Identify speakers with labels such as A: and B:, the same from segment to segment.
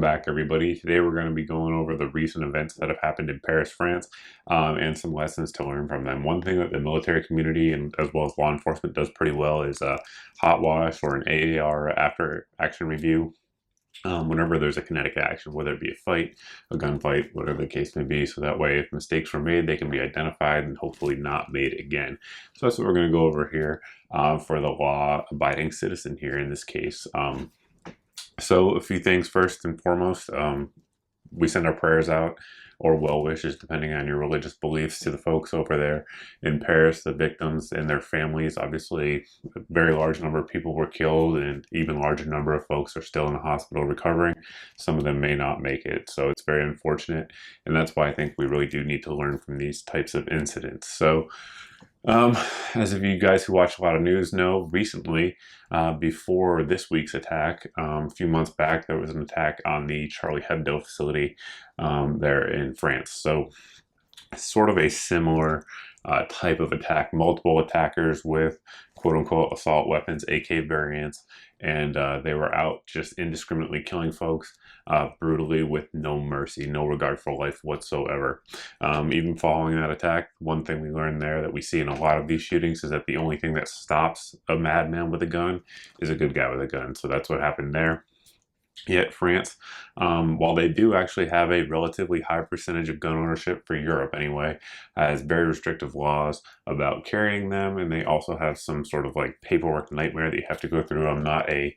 A: back, everybody. Today we're going to be going over the recent events that have happened in Paris, France, and some lessons to learn from them. One thing that the military community and as well as law enforcement does pretty well is a hot wash or an AAR after action review. Whenever there's a kinetic action, whether it be a fight, a gunfight, whatever the case may be, so that way if mistakes were made, they can be identified and hopefully not made again. So that's what we're going to go over here for the law-abiding citizen here in this case. So a few things first and foremost, we send our prayers out or well wishes, depending on your religious beliefs, to the folks over there in Paris, the victims and their families. Obviously, a very large number of people were killed and even larger number of folks are still in the hospital recovering. Some of them may not make it, so it's very unfortunate. And that's why I think we really do need to learn from these types of incidents. So as of you guys who watch a lot of news know, recently, before this week's attack, a few months back, there was an attack on the Charlie Hebdo facility there in France. So sort of a similar type of attack, multiple attackers with quote unquote assault weapons, AK variants, and they were out just indiscriminately killing folks brutally with no mercy, no regard for life whatsoever. Even following that attack, one thing we learned there that we see in a lot of these shootings is that the only thing that stops a madman with a gun is a good guy with a gun. So that's what happened there. Yet France, while they do actually have a relatively high percentage of gun ownership for Europe anyway, has very restrictive laws about carrying them, and they also have some sort of like paperwork nightmare that you have to go through. I'm not a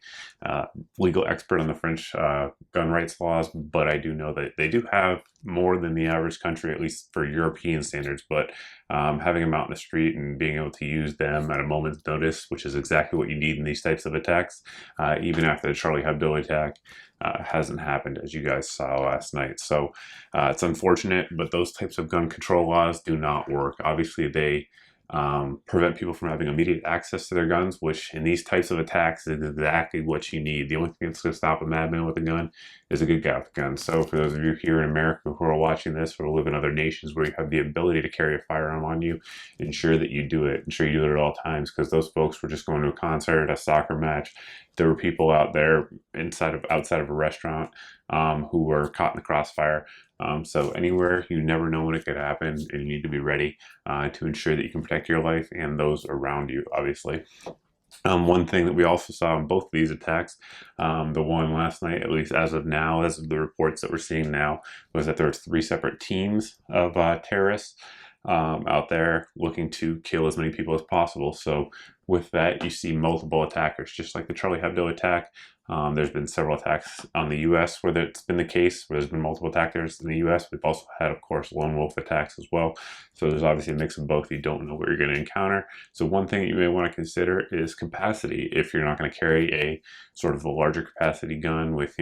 A: legal expert on the French gun rights laws, but I do know that they do have more than the average country, at least for European standards, but having them out in the street and being able to use them at a moment's notice, which is exactly what you need in these types of attacks, even after the Charlie Hebdo attack, hasn't happened, as you guys saw last night. So it's unfortunate, but those types of gun control laws do not work. Obviously, they prevent people from having immediate access to their guns, which in these types of attacks is exactly what you need. The only thing that's going to stop a madman with a gun is a good guy with a gun. So for those of you here in America who are watching this or live in other nations where you have the ability to carry a firearm on you, ensure that you do it. Ensure you do it at all times, because those folks were just going to a concert, a soccer match. There were people out there outside of a restaurant who were caught in the crossfire. So anywhere, you never know when it could happen, and you need to be ready to ensure that you can protect your life and those around you, obviously. One thing that we also saw in both of these attacks, the one last night, at least as of now, as of the reports that we're seeing now, was that there were 3 separate teams of terrorists out there looking to kill as many people as possible. So with that, you see multiple attackers, just like the Charlie Hebdo attack. There's been several attacks on the U.S. where it's been the case, where there's been multiple attackers in the U.S. We've also had, of course, lone wolf attacks as well. So there's obviously a mix of both. You don't know what you're going to encounter. So one thing that you may want to consider is capacity. If you're not going to carry a sort of a larger capacity gun with,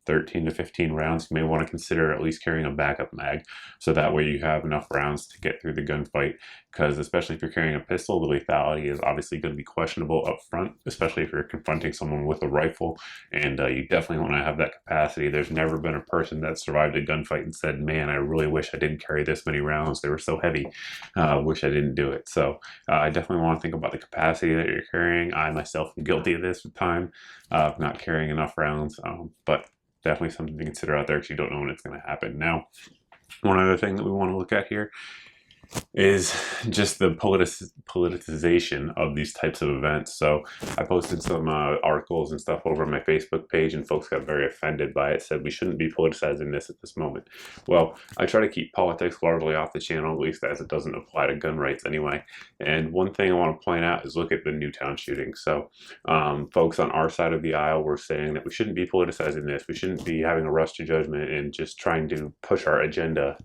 A: 13 to 15 rounds, you may want to consider at least carrying a backup mag, so that way you have enough rounds to get through the gunfight, because especially if you're carrying a pistol, the lethality is obviously going to be questionable up front, especially if you're confronting someone with a rifle, and you definitely want to have that capacity. There's never been a person that survived a gunfight and said, man, I really wish I didn't carry this many rounds, they were so heavy, wish I didn't do it. So I definitely want to think about the capacity that you're carrying. I myself am guilty of this at time of not carrying enough rounds, but definitely something to consider out there, because you don't know when it's going to happen. Now, one other thing that we want to look at here is just the politicization of these types of events. So I posted some articles and stuff over on my Facebook page, and folks got very offended by it, said we shouldn't be politicizing this at this moment. Well, I try to keep politics largely off the channel, at least as it doesn't apply to gun rights anyway. And one thing I want to point out is look at the Newtown shooting. So folks on our side of the aisle were saying that we shouldn't be politicizing this, we shouldn't be having a rush to judgment and just trying to push our agenda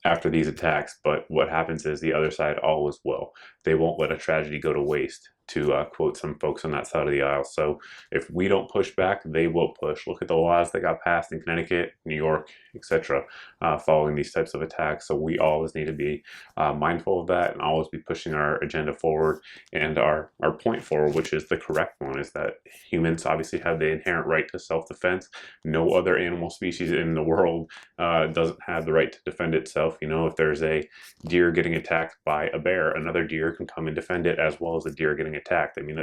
A: after these attacks. But what happens is the other side always will. They won't let a tragedy go to waste, to quote some folks on that side of the aisle. So if we don't push back, they will push. Look at the laws that got passed in Connecticut, New York, etc., following these types of attacks. So we always need to be mindful of that and always be pushing our agenda forward and our point forward, which is the correct one, is that humans obviously have the inherent right to self-defense. No other animal species in the world doesn't have the right to defend itself. If there's a deer getting attacked by a bear, another deer can come and defend it as well as a deer getting attacked. I mean,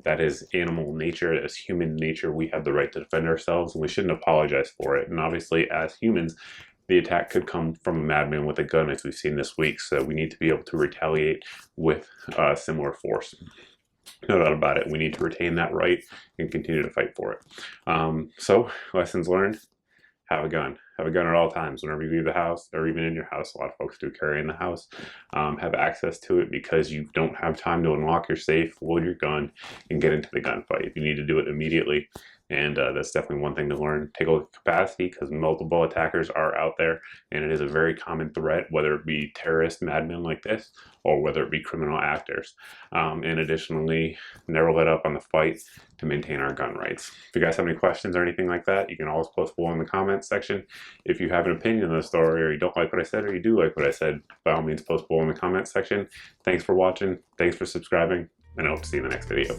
A: that is animal nature. As human nature, we have the right to defend ourselves, and we shouldn't apologize for it. And obviously, as humans, the attack could come from a madman with a gun, as we've seen this week. So we need to be able to retaliate with similar force. No doubt about it. We need to retain that right and continue to fight for it. So, lessons learned: have a gun. Have a gun at all times. Whenever you leave the house, or even in your house, a lot of folks do carry in the house. Have access to it, because you don't have time to unlock your safe, load your gun, and get into the gunfight. You need to do it immediately. And that's definitely one thing to learn. Take a look at capacity, because multiple attackers are out there, and it is a very common threat, whether it be terrorist madmen like this, or whether it be criminal actors. And additionally, never let up on the fight to maintain our gun rights. If you guys have any questions or anything like that, you can always post below in the comments section. If you have an opinion on the story, or you don't like what I said, or you do like what I said, by all means post below in the comments section. Thanks for watching, thanks for subscribing, and I hope to see you in the next video.